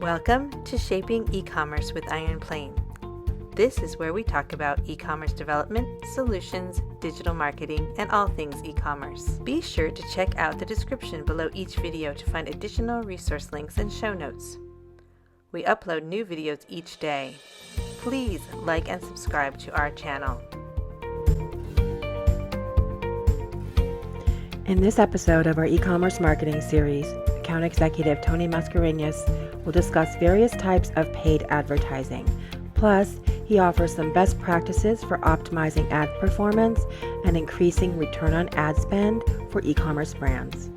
Welcome to Shaping eCommerce with IronPlane. This is where we talk about e-commerce development, solutions, digital marketing, and all things e-commerce. Be sure to check out the description below each video to find additional resource links and show notes. We upload new videos each day. Please like and subscribe to our channel. In this episode of our e-commerce marketing series, account executive Tony Mascarenhas will discuss various types of paid advertising. Plus, he offers some best practices for optimizing ad performance and increasing return on ad spend for e-commerce brands.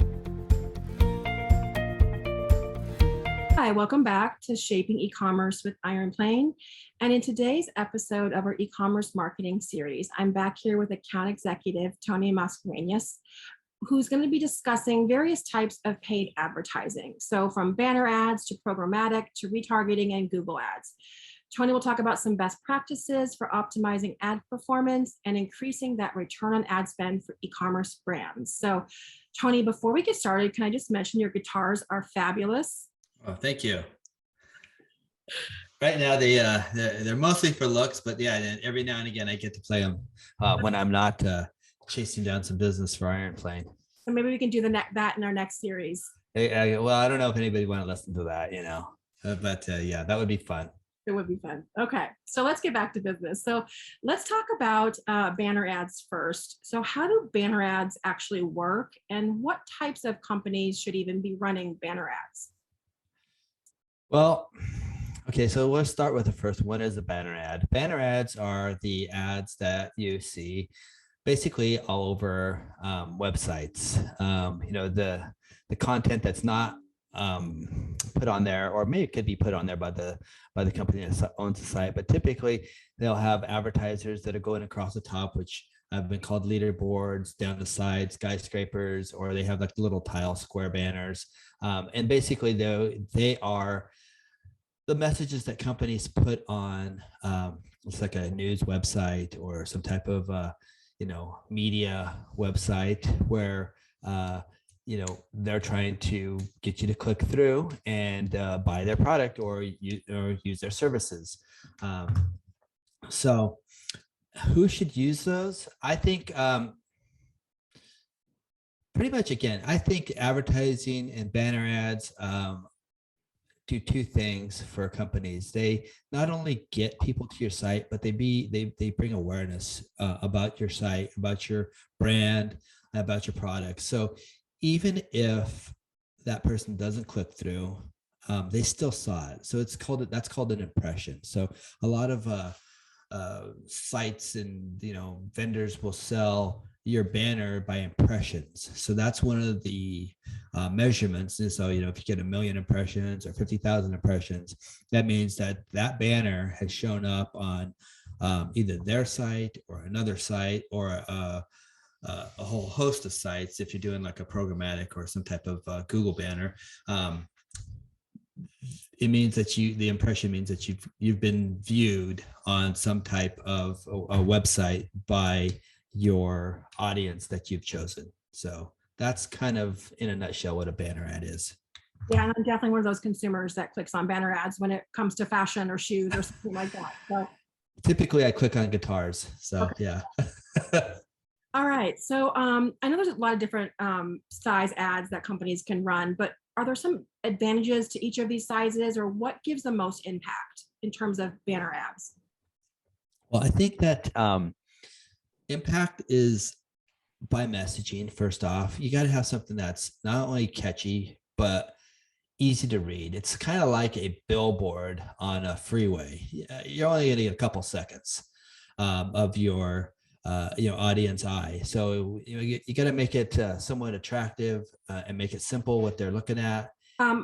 Hi, welcome back to Shaping eCommerce with IronPlane. And in today's episode of our e-commerce marketing series, I'm back here with account executive Tony Mascarenhas, who's going to be discussing various types of paid advertising. So from banner ads to programmatic to retargeting and Google ads. Tony will talk about some best practices for optimizing ad performance and increasing that return on ad spend for e-commerce brands. So Tony, before we get started, can I just mention your guitars are fabulous? Oh, thank you. Right now, they're mostly for looks, but yeah, every now and again, I get to play them when I'm not chasing down some business for IronPlane. So maybe we can do that in our next series. Well, I don't know if anybody want to listen to that, but yeah, that would be fun. It would be fun. Okay, so let's get back to business. So let's talk about banner ads first. So how do banner ads actually work, and what types of companies should even be running banner ads? Well, okay, so let's start with the first one is the banner ad. Banner ads are the ads that you see basically all over websites. The content that's not put on there, or maybe it could be put on there by the company that owns the site, but typically they'll have advertisers that are going across the top, which have been called leaderboards, down the side, skyscrapers, or they have like little tile square banners. And basically they are the messages that companies put on, it's like a news website or some type of media website where they're trying to get you to click through and buy their product or use their services. So who should use those? I think pretty much, again, I think advertising and banner ads do two things for companies. They not only get people to your site, but they bring awareness about your site, about your brand, about your product. So even if that person doesn't click through, they still saw it. So that's called an impression. So a lot of sites and vendors will sell your banner by impressions. So that's one of the measurements. And so, if you get 1 million impressions or 50,000 impressions, that means that banner has shown up on either their site or another site or a whole host of sites. If you're doing like a programmatic or some type of Google banner, it means that the impression means that you've been viewed on some type of a website by your audience that you've chosen. So that's kind of in a nutshell what a banner ad is. Yeah, and I'm definitely one of those consumers that clicks on banner ads when it comes to fashion or shoes or something like that. So typically I click on guitars. So okay. Yeah. All right. So I know there's a lot of different size ads that companies can run, but are there some advantages to each of these sizes, or what gives the most impact in terms of banner ads? Well, I think that impact is by messaging. First off, you got to have something that's not only catchy, but easy to read. It's kind of like a billboard on a freeway. You're only going to get a couple seconds of your audience eye. So you got to make it somewhat attractive and make it simple what they're looking at.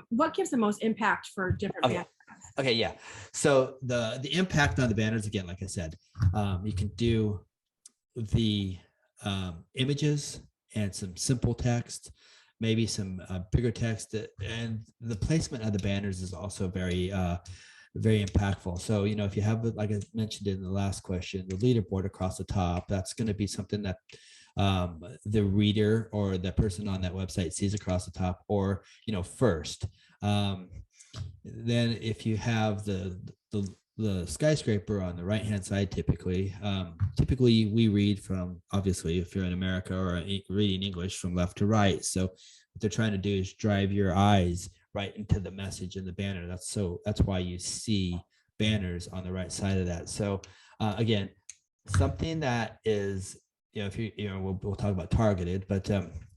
What gives the most impact for different banners? Okay, yeah. So the impact on the banners, again, like I said, you can do the images and some simple text, maybe some bigger text, and the placement of the banners is also very impactful. So, if you have, like I mentioned in the last question, the leaderboard across the top, that's going to be something that the reader or the person on that website sees across the top, or, first. Then if you have the skyscraper on the right hand side, typically we read from, obviously if you're in America or reading English, from left to right. So what they're trying to do is drive your eyes right into the message in the banner. That's why you see banners on the right side of that. So again, something that is, if we'll talk about targeted, but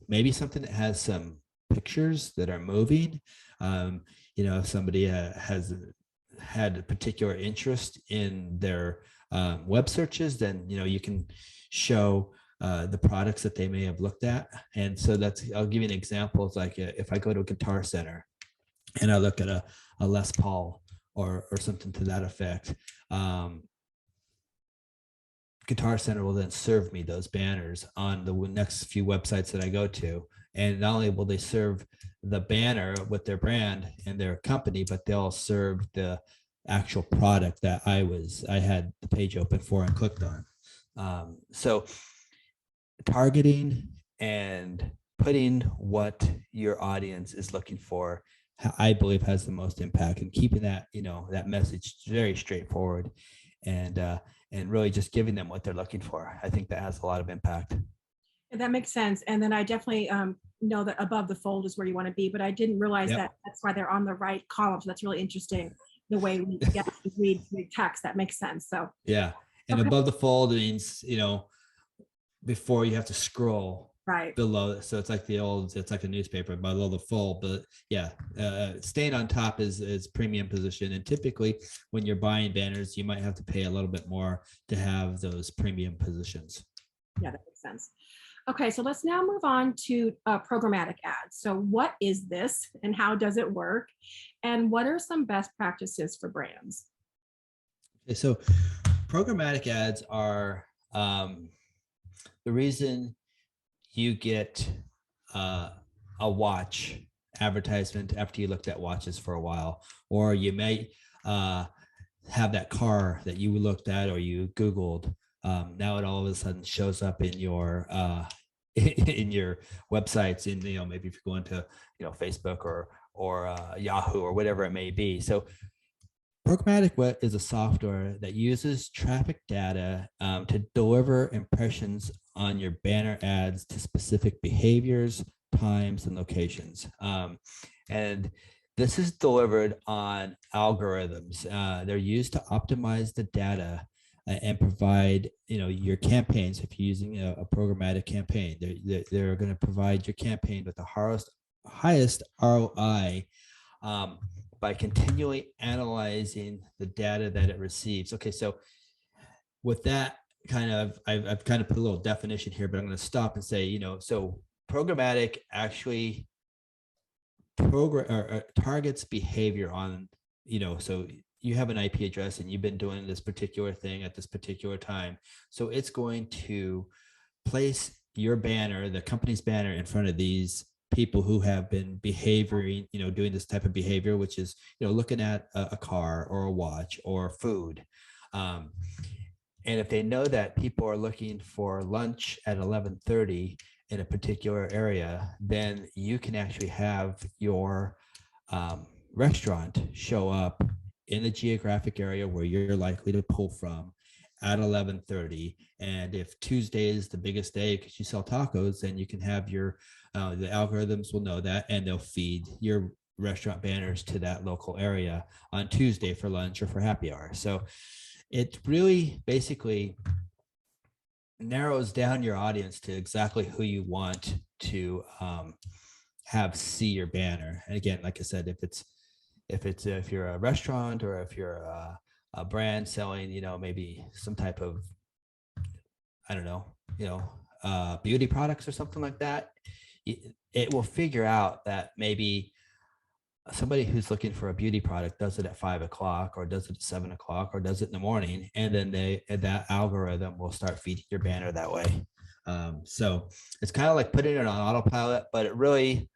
maybe something that has some pictures that are moving. If somebody has had a particular interest in their web searches, then you can show the products that they may have looked at. And so I'll give you an example. It's like if I go to a Guitar Center and I look at a Les Paul or something to that effect, Guitar Center will then serve me those banners on the next few websites that I go to. And not only will they serve the banner with their brand and their company, but they'll serve the actual product that I had the page open for and clicked on. So targeting and putting what your audience is looking for, I believe, has the most impact, and keeping that, that message very straightforward and really just giving them what they're looking for. I think that has a lot of impact. That makes sense. And then I definitely know that above the fold is where you want to be, but I didn't realize that that's why they're on the right column. So that's really interesting, the way we read text. That makes sense. So yeah. And above the fold means, before you have to scroll right below. So it's like it's like a newspaper below the fold. But yeah, staying on top is premium position. And typically when you're buying banners, you might have to pay a little bit more to have those premium positions. Yeah, that makes sense. Okay, so let's now move on to programmatic ads. So what is this and how does it work? And what are some best practices for brands? Okay, so programmatic ads are the reason you get a watch advertisement after you looked at watches for a while, or you may have that car that you looked at or you Googled. Now it all of a sudden shows up in your in your websites, in maybe if you're going to Facebook or Yahoo or whatever it may be. So Programmatic is a software that uses traffic data to deliver impressions on your banner ads to specific behaviors, times, and locations. And this is delivered on algorithms. They're used to optimize the data and provide your campaigns. If you're using a programmatic campaign, they're going to provide your campaign with the highest ROI by continually analyzing the data that it receives. Okay, so with that I've kind of put a little definition here, but I'm going to stop and say, so programmatic actually targets behavior on, so you have an IP address and you've been doing this particular thing at this particular time. So it's going to place your banner, the company's banner, in front of these people who have been behaving, doing this type of behavior, which is, looking at a car or a watch or food. And if they know that people are looking for lunch at 11:30 in a particular area, then you can actually have your restaurant show up in the geographic area where you're likely to pull from at 11:30. And if Tuesday is the biggest day because you sell tacos, then you can have your the algorithms will know that, and they'll feed your restaurant banners to that local area on Tuesday for lunch or for happy hour. So it really basically narrows down your audience to exactly who you want to have see your banner. And again, like I said, if you're a restaurant or if you're a brand selling, maybe some type of, I don't know, beauty products or something like that, it will figure out that maybe somebody who's looking for a beauty product does it at 5 o'clock or does it at 7 o'clock or does it in the morning. And then that algorithm will start feeding your banner that way. So it's kind of like putting it on autopilot, but it really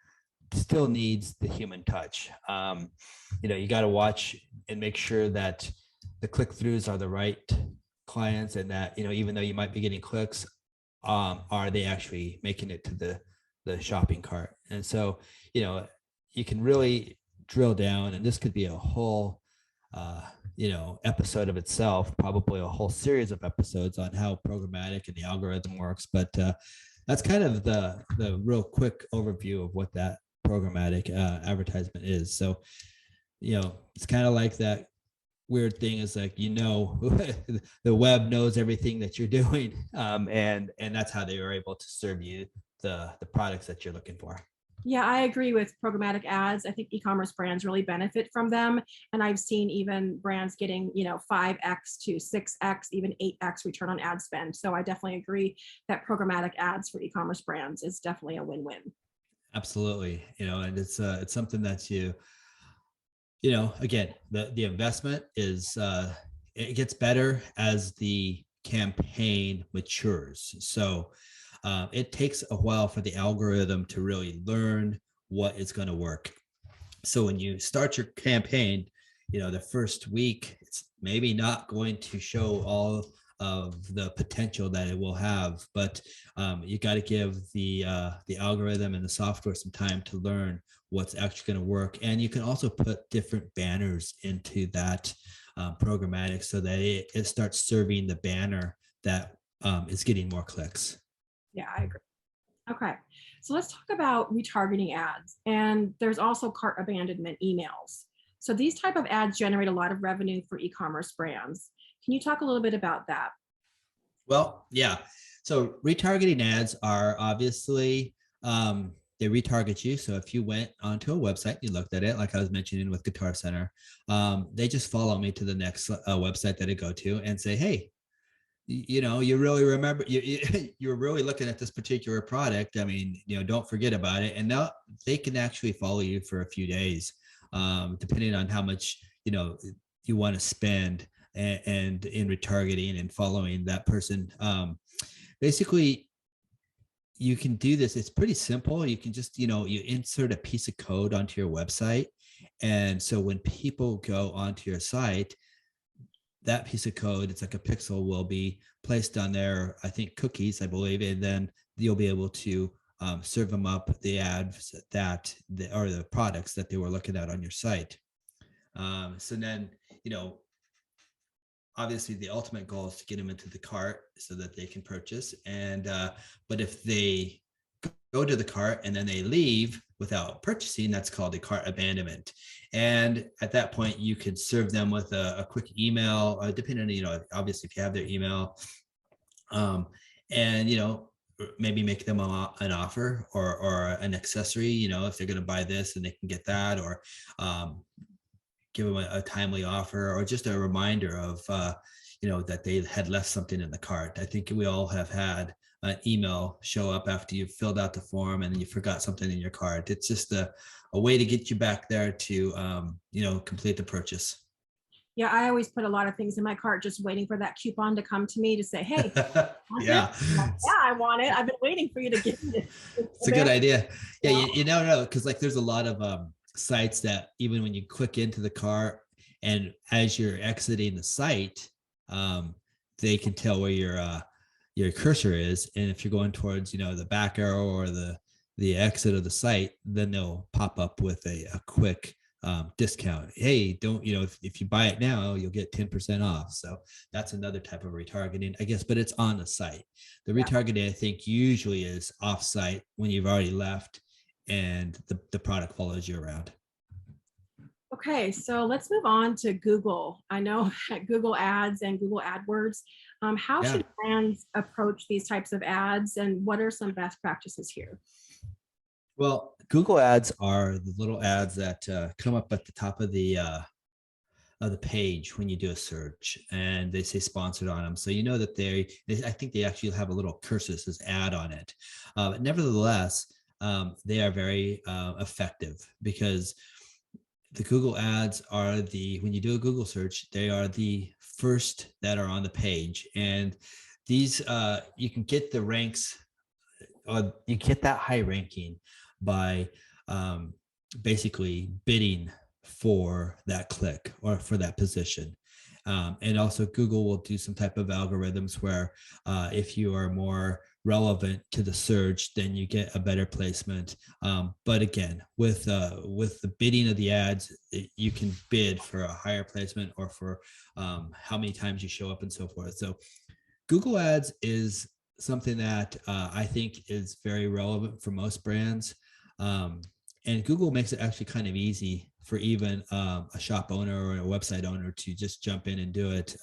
still needs the human touch. You got to watch and make sure that the click-throughs are the right clients, and that, even though you might be getting clicks, are they actually making it to the shopping cart? And so, you can really drill down, and this could be a whole episode of itself, probably a whole series of episodes on how programmatic and the algorithm works. But that's kind of the real quick overview of what that programmatic advertisement is. So, it's kind of like that weird thing is like, the web knows everything that you're doing. And that's how they were able to serve you the products that you're looking for. Yeah, I agree with programmatic ads. I think e-commerce brands really benefit from them. And I've seen even brands getting, 5x to 6x, even 8x return on ad spend. So I definitely agree that programmatic ads for e-commerce brands is definitely a win-win. Absolutely. And it's something that again, the investment is, it gets better as the campaign matures. So it takes a while for the algorithm to really learn what is going to work. So when you start your campaign, the first week, it's maybe not going to show all of the potential that it will have, but you got to give the algorithm and the software some time to learn what's actually going to work. And you can also put different banners into that programmatic so that it starts serving the banner that is getting more clicks. Yeah, I agree. Okay, so let's talk about retargeting ads. And there's also cart abandonment emails. So these type of ads generate a lot of revenue for e-commerce brands. Can you talk a little bit about that? Well, yeah. So retargeting ads are obviously, they retarget you. So if you went onto a website, you looked at it, like I was mentioning with Guitar Center, they just follow me to the next website that I go to and say, hey, you really remember, you're really looking at this particular product. I mean, don't forget about it. And now they can actually follow you for a few days, depending on how much, you want to spend and in retargeting and following that person. Basically, you can do this. It's pretty simple. You can just, you insert a piece of code onto your website. And so when people go onto your site, that piece of code, it's like a pixel, will be placed on their, I think, cookies, I believe, and then you'll be able to serve them up the ads or the products that they were looking at on your site. So then, obviously the ultimate goal is to get them into the cart so that they can purchase. And but if they go to the cart and then they leave without purchasing, that's called a cart abandonment. And at that point, you could serve them with a quick email, depending on, obviously if you have their email, and, maybe make them an offer or an accessory, if they're going to buy this and they can get that, or give them a timely offer, or just a reminder of, that they had left something in the cart. I think we all have had an email show up after you've filled out the form and then you forgot something in your cart. It's just a way to get you back there to, complete the purchase. Yeah, I always put a lot of things in my cart, just waiting for that coupon to come to me to say, hey, yeah, I want it. I've been waiting for you to give me this. It's a good idea. Yeah, you never know, because like there's a lot of sites that even when you click into the cart and as you're exiting the site, they can tell where your cursor is, and if you're going towards the back arrow or the exit of the site, then they'll pop up with a quick discount. Hey, don't if you buy it now, you'll get 10% off. So that's another type of retargeting, I guess, but it's on the site. The retargeting, I think, usually is off site when you've already left and the product follows you around. Okay, so let's move on to Google. I know Google Ads and Google AdWords. How should brands approach these types of ads, and what are some best practices here? Well, Google Ads are the little ads that come up at the top of the page when you do a search, and they say sponsored on them. So you know that I think they actually have a little cursor that says ad on it. But nevertheless, they are very effective, because the Google ads are when you do a Google search, they are the first that are on the page. And these, you can get the ranks, you get that high ranking by basically bidding for that click or for that position. And also Google will do some type of algorithms where if you are more relevant to the search, then you get a better placement. But again, with the bidding of the ads, you can bid for a higher placement or for how many times you show up and so forth. So Google Ads is something that I think is very relevant for most brands. And Google makes it actually kind of easy for even a shop owner or a website owner to just jump in and do it.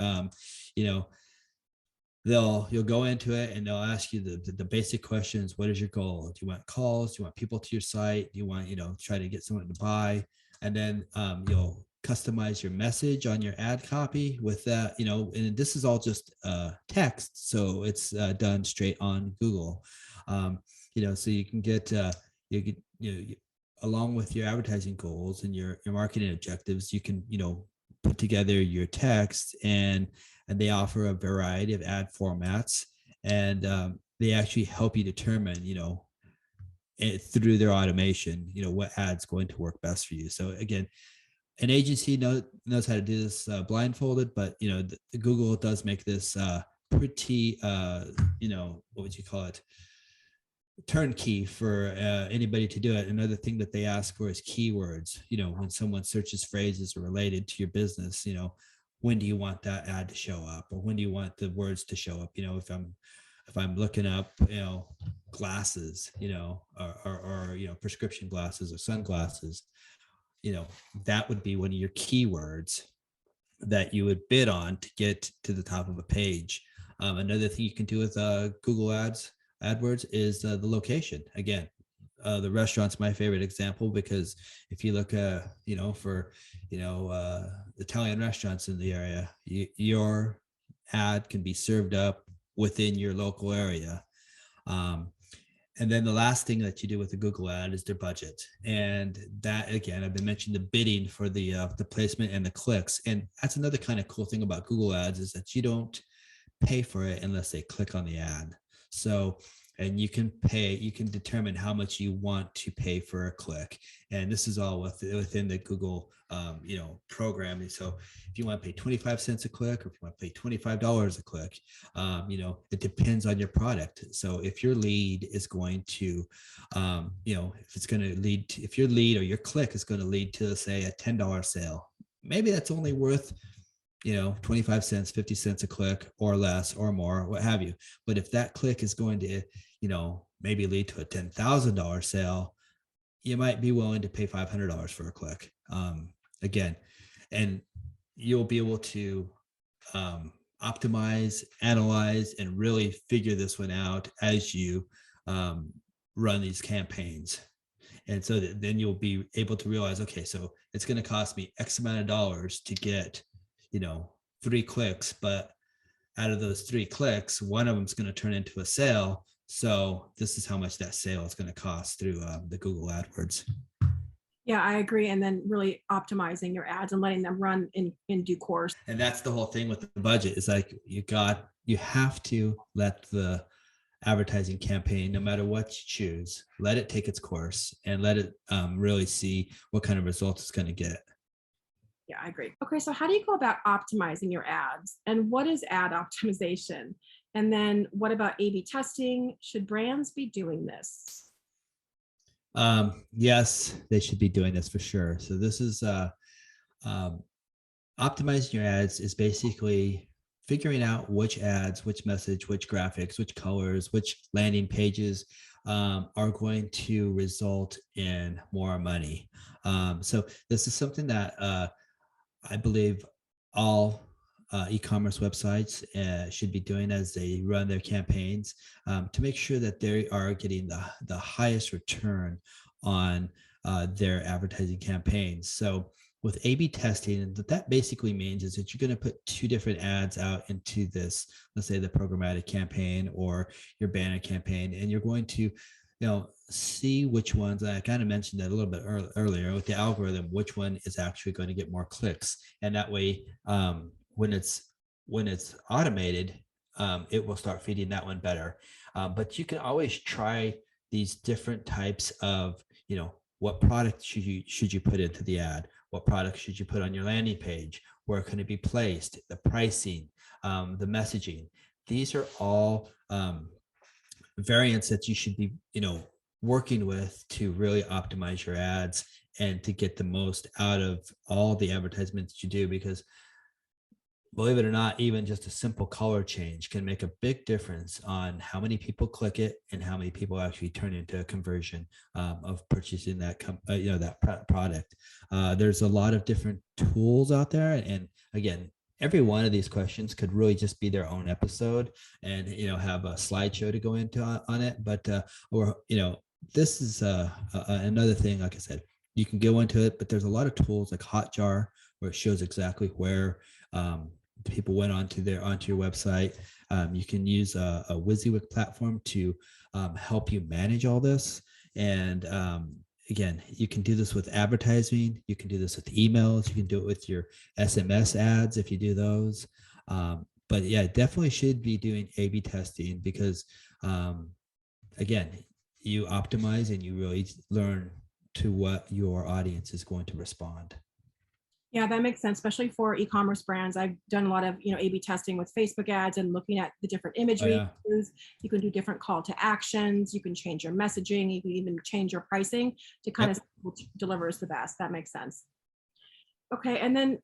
You know, you'll go into it and they'll ask you the basic questions. What is your goal? Do you want calls? Do you want people to your site? Do you want, try to get someone to buy? And then you'll customize your message on your ad copy with that, and this is all just text. So it's done straight on Google. So you can get, along with your advertising goals and your marketing objectives, you can, put together your text, and they offer a variety of ad formats, and they actually help you determine, through their automation, what ad's going to work best for you. So again, an agency knows how to do this blindfolded, but Google does make this pretty, what would you call it? Turnkey for anybody to do it. Another thing that they ask for is keywords. When someone searches phrases related to your business, when do you want that ad to show up, or when do you want the words to show up? If I'm looking up, glasses, or prescription glasses or sunglasses, that would be one of your keywords that you would bid on to get to the top of a page. Another thing you can do with Google AdWords is the location. Again, the restaurant's my favorite example, because if you look for Italian restaurants in the area, your ad can be served up within your local area. And then the last thing that you do with the Google ad is their budget. And that, again, I've been mentioning the bidding for the placement and the clicks. And that's another kind of cool thing about Google ads, is that you don't pay for it unless they click on the ad. So, and you can determine how much you want to pay for a click. And this is all within the Google, programming. So if you want to pay 25 cents a click, or if you want to pay $25 a click, it depends on your product. So if your lead is going to, if your lead or your click is going to lead to, say, a $10 sale, maybe that's only worth 25 cents, 50 cents a click, or less, or more, what have you. But if that click is going to, maybe lead to a $10,000 sale, you might be willing to pay $500 for a click. Again, and you'll be able to optimize, analyze, and really figure this one out as you run these campaigns. And so then you'll be able to realize, okay, so it's going to cost me X amount of dollars to get 3 clicks, but out of those 3 clicks, one of them is going to turn into a sale. So this is how much that sale is going to cost through the Google AdWords. Yeah, I agree. And then really optimizing your ads and letting them run in due course. And that's the whole thing with the budget. It's like you have to let the advertising campaign, no matter what you choose, let it take its course and let it really see what kind of results it's going to get. Yeah, I agree. Okay, so how do you go about optimizing your ads? And what is ad optimization? And then what about A/B testing? Should brands be doing this? Yes, they should be doing this for sure. So this is optimizing your ads is basically figuring out which ads, which message, which graphics, which colors, which landing pages are going to result in more money. So this is something that I believe all e-commerce websites should be doing as they run their campaigns to make sure that they are getting the highest return on their advertising campaigns. So with A/B testing, that basically means is that you're going to put 2 different ads out into this, let's say the programmatic campaign or your banner campaign, and you're going to see which ones, I kind of mentioned that a little bit earlier with the algorithm, which one is actually going to get more clicks. And that way, when it's automated, it will start feeding that one better. But you can always try these different types of, what product should you put into the ad? What product should you put on your landing page? Where can it be placed? The pricing, the messaging. These are all variants that you should be, working with to really optimize your ads and to get the most out of all the advertisements you do. Because believe it or not, even just a simple color change can make a big difference on how many people click it and how many people actually turn into a conversion of purchasing that product. There's a lot of different tools out there, and again, every one of these questions could really just be their own episode, and have a slideshow to go into on it. But this is another thing. Like I said, you can go into it, but there's a lot of tools like Hotjar where it shows exactly where people went onto your website. You can use a WYSIWYG platform to help you manage all this. And again, you can do this with advertising. You can do this with emails. You can do it with your SMS ads if you do those. But yeah, definitely should be doing A/B testing because, again, you optimize and you really learn to what your audience is going to respond. Yeah, that makes sense, especially for e-commerce brands. I've done a lot of, A/B testing with Facebook ads and looking at the different imagery. You can do different call to actions. You can change your messaging. You can even change your pricing to kind of see which delivers the best. That makes sense. Okay, and then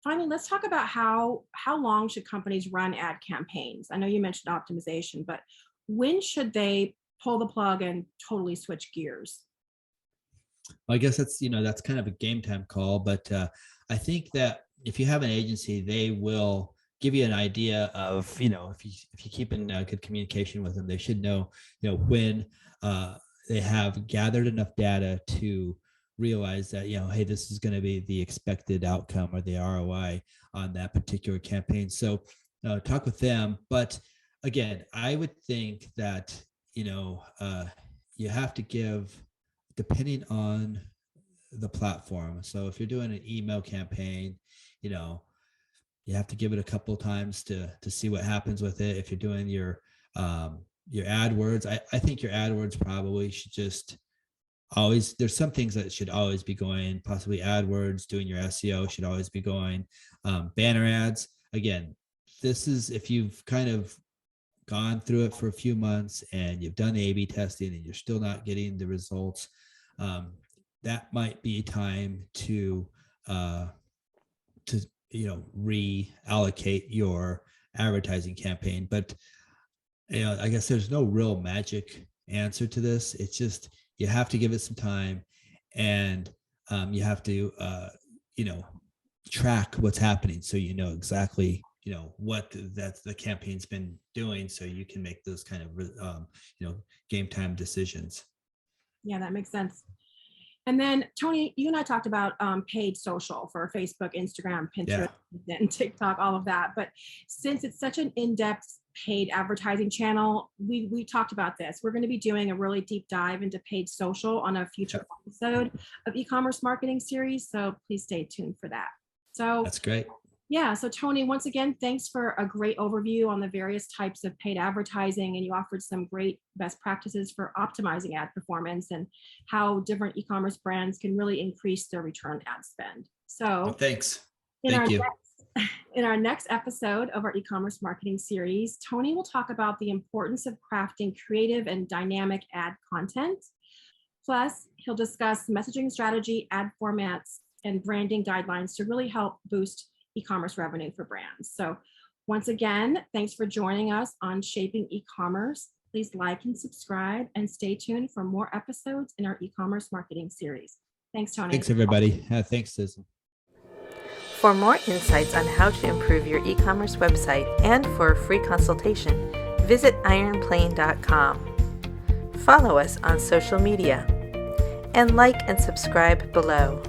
finally, let's talk about how long should companies run ad campaigns? I know you mentioned optimization, but when should they pull the plug and totally switch gears? I guess that's kind of a game time call, but I think that if you have an agency, they will give you an idea of if you keep in good communication with them, they should know when they have gathered enough data to realize that hey, this is going to be the expected outcome or the ROI on that particular campaign. So talk with them. But again, I would think that you have to give, depending on the platform. So if you're doing an email campaign, you have to give it a couple of times to see what happens with it. If you're doing your AdWords, I think your AdWords probably should just always, there's some things that should always be going, possibly AdWords, doing your SEO should always be going. Banner ads, again, this is if you've kind of gone through it for a few months and you've done A/B testing and you're still not getting the results, that might be time to reallocate your advertising campaign. But I guess there's no real magic answer to this. It's just you have to give it some time, and you have to track what's happening so exactly what the campaign's been doing, so you can make those kind of game time decisions. Yeah, that makes sense. And then Tony, you and I talked about paid social for Facebook, Instagram, Pinterest, and TikTok, all of that. But since it's such an in-depth paid advertising channel, we talked about this. We're going to be doing a really deep dive into paid social on a future episode of e-commerce marketing series. So please stay tuned for that. So that's great. Yeah. So Tony, once again, thanks for a great overview on the various types of paid advertising. And you offered some great best practices for optimizing ad performance and how different e-commerce brands can really increase their return ad spend. So thanks. Thank you. In our next episode of our e-commerce marketing series, Tony will talk about the importance of crafting creative and dynamic ad content. Plus, he'll discuss messaging strategy, ad formats, and branding guidelines to really help boost e-commerce revenue for brands. So once again, thanks for joining us on Shaping E-commerce. Please like and subscribe and stay tuned for more episodes in our e-commerce marketing series. Thanks, Tony. Thanks, everybody. Thanks, Susan. For more insights on how to improve your e-commerce website and for a free consultation, visit IronPlane.com. Follow us on social media and like and subscribe below.